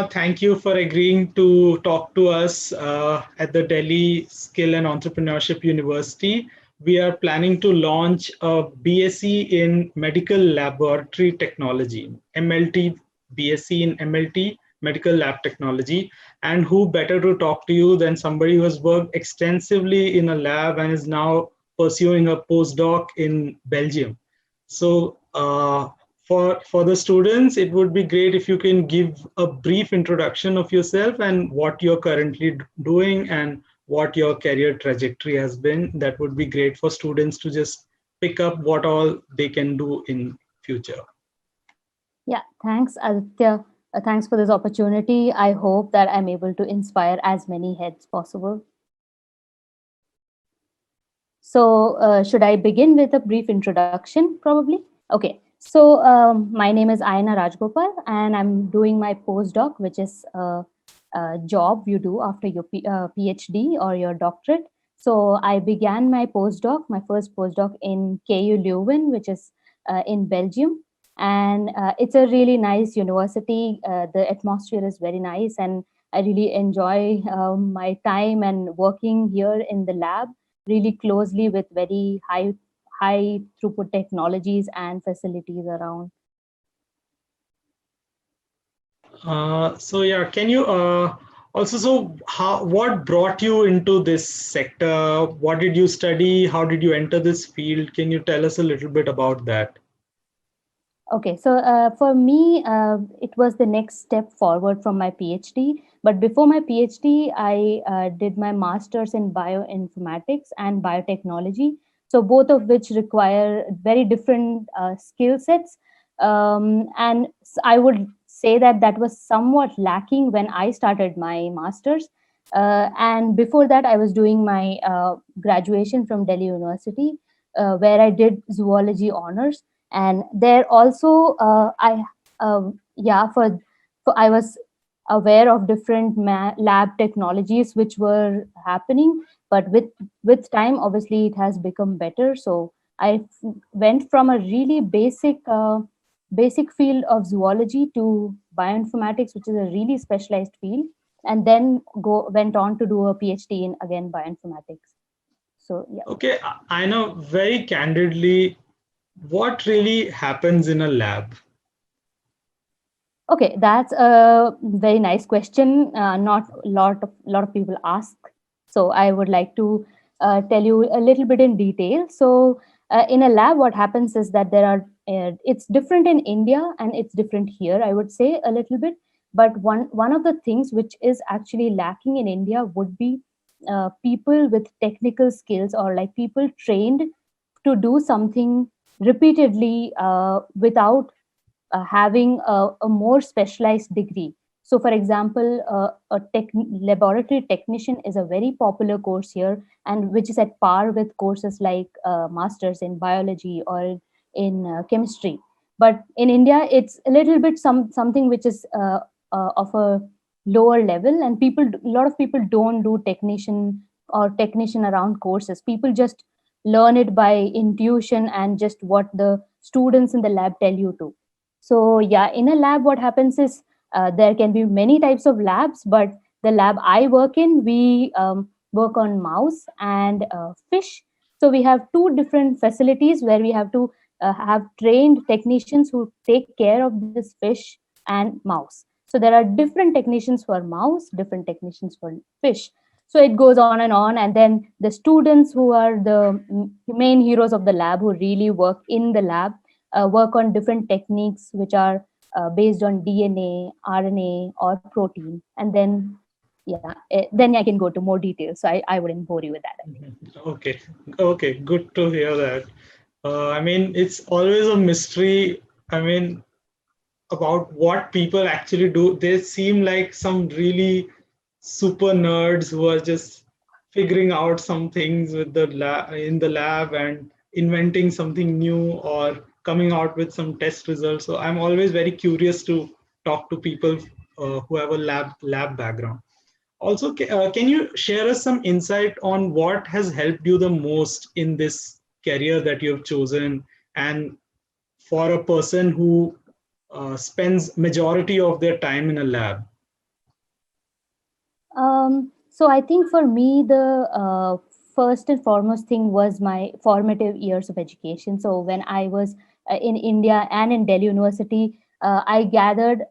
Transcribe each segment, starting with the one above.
Aina, thank you for agreeing to talk to us at the Delhi Skill and Entrepreneurship University. We are planning to launch a BSc in Medical Laboratory Technology, MLT, BSc in MLT, Medical Lab Technology. And who better to talk to you than somebody who has worked extensively in a lab and is now pursuing a postdoc in Belgium. So, for the students, it would be great if you can give a brief introduction of yourself and what you're currently doing and what your career trajectory has been. That would be great for students to just pick up what all they can do in future. Yeah, thanks, Aditya. Thanks for this opportunity. I hope that I'm able to inspire as many heads possible. So, should I begin with a brief introduction, probably? Okay. So, my name is Aina Rajgopal, and I'm doing my postdoc, which is a job you do after your PhD or your doctorate. So, I began my postdoc, my first postdoc in KU Leuven, which is in Belgium. And it's a really nice university. The atmosphere is very nice, and I really enjoy my time and working here in the lab really closely with very high throughput technologies and facilities around. So yeah, can you also, so how, what brought you into this sector? What did you study? How did you enter this field? Can you tell us a little bit about that? Okay, so for me, it was the next step forward from my PhD. But before my PhD, I did my master's in bioinformatics and biotechnology. So both of which require very different skill sets. And I would say that that was somewhat lacking when I started my master's. And before that, I was doing my graduation from Delhi University, where I did zoology honors, and there also I yeah for I was aware of different lab technologies which were happening, but with time obviously it has become better. So went from a really basic field of zoology to bioinformatics, which is a really specialized field, and then go went on to do a PhD in again bioinformatics. So yeah. Okay, I know very candidly what really happens in a lab. Okay, that's a very nice question. Not lot of people ask, so I would like to tell you a little bit in detail. So, in a lab, what happens is that there are it's different in India and it's different here. I would say a little bit, but one of the things which is actually lacking in India would be people with technical skills, or like people trained to do something repeatedly without having a more specialized degree. So, for example, laboratory technician is a very popular course here, and which is at par with courses like masters in biology or in chemistry. But in India, it's a little bit something which is of a lower level, and a lot of people don't do technician around courses. People just learn it by intuition and just what the students in the lab tell you to. So yeah, in a lab, what happens is there can be many types of labs, but the lab I work in, we work on mouse and fish. So we have two different facilities where we have to have trained technicians who take care of this fish and mouse. So there are different technicians for mouse, different technicians for fish. So it goes on, and then the students who are the main heroes of the lab, who really work in the lab, work on different techniques which are based on DNA, RNA, or protein. And then, yeah, then I can go to more details. So I wouldn't bore you with that. Okay, okay, good to hear that. I mean, it's always a mystery. I mean, about what people actually do. They seem like some really super nerds who are just figuring out some things with the lab in the lab and inventing something new or coming out with some test results. So I'm always very curious to talk to people who have a lab background. Also, can you share us some insight on what has helped you the most in this career that you've chosen, and for a person who spends majority of their time in a lab? So I think for me, the first and foremost thing was my formative years of education. So when I was in India and in Delhi University, I gathered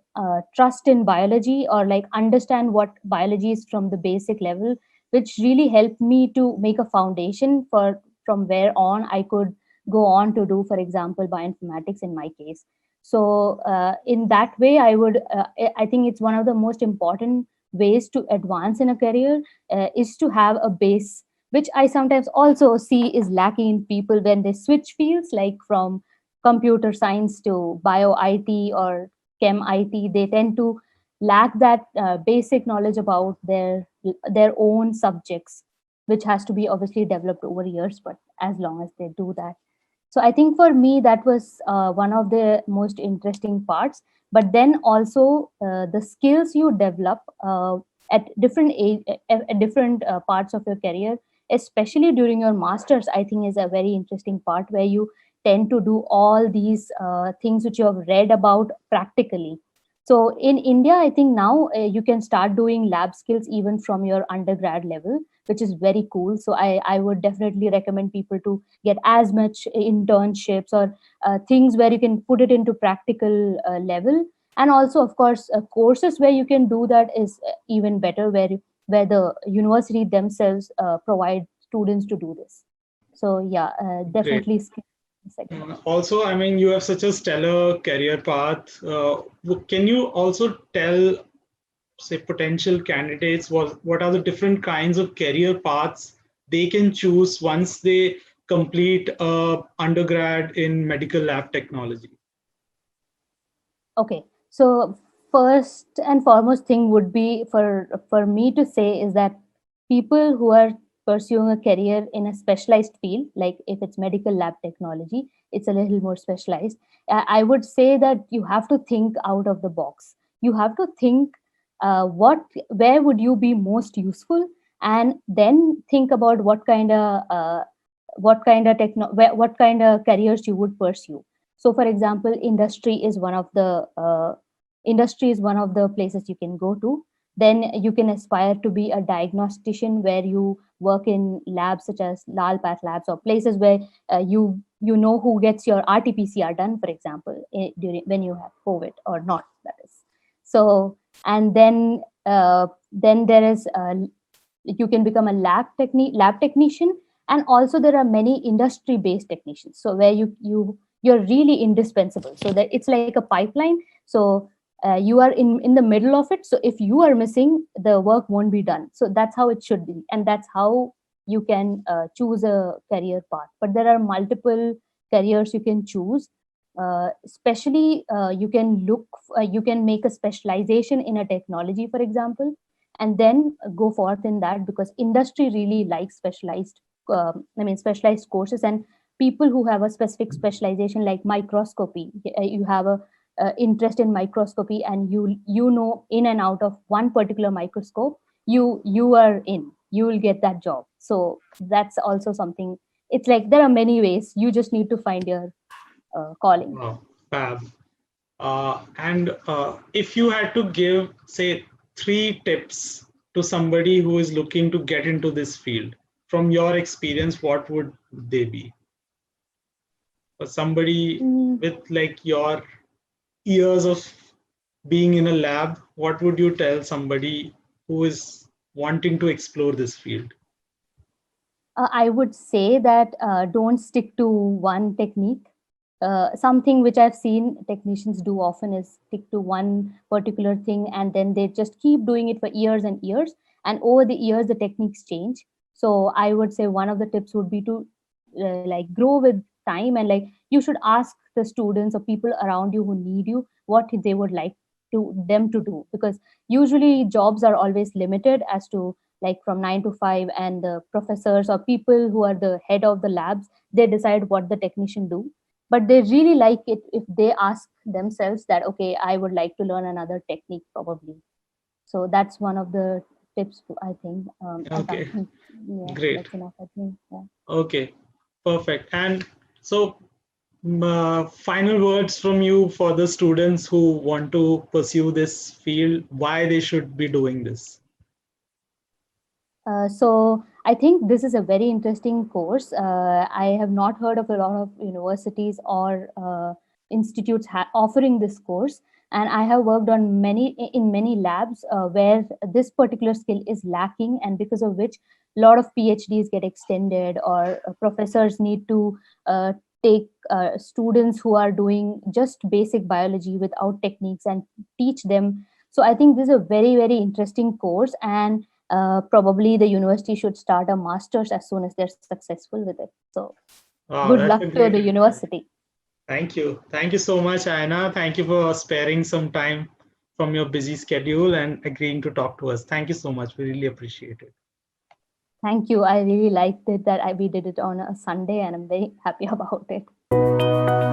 trust in biology, or like understand what biology is from the basic level, which really helped me to make a foundation for from where on I could go on to do, for example, bioinformatics in my case. So in that way, I think it's one of the most important ways to advance in a career, is to have a base, which I sometimes also see is lacking in people when they switch fields, like from computer science to bio IT or chem IT. They tend to lack that basic knowledge about their own subjects, which has to be obviously developed over years, but as long as they do that. So I think for me that was one of the most interesting parts. But then also the skills you develop at different age, at different parts of your career, especially during your masters, I think is a very interesting part, where you tend to do all these things which you have read about practically. So in India, I think now you can start doing lab skills even from your undergrad level, which is very cool. So I would definitely recommend people to get as much internships or things where you can put it into practical level. And also, of course, courses where you can do that is even better, where the university themselves provide students to do this. So yeah, Great. definitely second. Also, I mean, you have such a stellar career path. Can you also tell, say, potential candidates what are the different kinds of career paths they can choose once they complete undergrad in medical lab technology? Okay, so first and foremost thing would be for me to say is that people who are pursuing a career in a specialized field, like if it's medical lab technology, it's a little more specialized. I would say that you have to think out of the box. You have to think where would you be most useful, and then think about what kind of careers you would pursue. So for example, industry is one of the places you can go to. Then you can aspire to be a diagnostician, where you work in labs such as Lal Path labs, or places where you know who gets your RT-PCR done, for example, during when you have COVID or not, that is. So and then there is you can become a lab technician. And also there are many industry based technicians, so where you're really indispensable, so that it's like a pipeline. So you are in the middle of it, so if you are missing, the work won't be done. So that's how it should be, and that's how you can choose a career path. But there are multiple careers you can choose. Especially you can make a specialization in a technology, for example, and then go forth in that, because industry really likes specialized courses. And people who have a specific specialization, like microscopy, you have a interest in microscopy, and you know in and out of one particular microscope, you will get that job. So that's also something. It's like there are many ways, you just need to find your calling. Wow, fab. And if you had to give, say, 3 tips to somebody who is looking to get into this field, from your experience, what would they be? For somebody Mm, with like your years of being in a lab, what would you tell somebody who is wanting to explore this field? I would say that don't stick to one technique. Something which I've seen technicians do often is stick to one particular thing, and then they just keep doing it for years and years. And over the years, the techniques change. So I would say one of the tips would be to like grow with time, and like you should ask the students or people around you who need you what they would like to them to do, because usually jobs are always limited as to like from 9 to 5, and the professors or people who are the head of the labs, they decide what the technician do. But they really like it if they ask themselves that, okay, I would like to learn another technique probably. So that's one of the tips, I think. Okay, Yeah, great. that's enough, I think. Yeah. Okay, perfect. And so, final words from you for the students who want to pursue this field, why they should be doing this. So I think this is a very interesting course. I have not heard of a lot of universities or institutes offering this course, and I have worked on many labs where this particular skill is lacking, and because of which a lot of PhDs get extended, or professors need to take students who are doing just basic biology without techniques and teach them. So I think this is a very interesting course, and probably the university should start a master's as soon as they're successful with it. So Wow, good that's luck a to great the answer. university. Thank you. Thank you so much, Aina. Thank you for sparing some time from your busy schedule and agreeing to talk to us. Thank you so much. We really appreciate it. Thank you. I really liked it that we did it on a Sunday, and I'm very happy about it.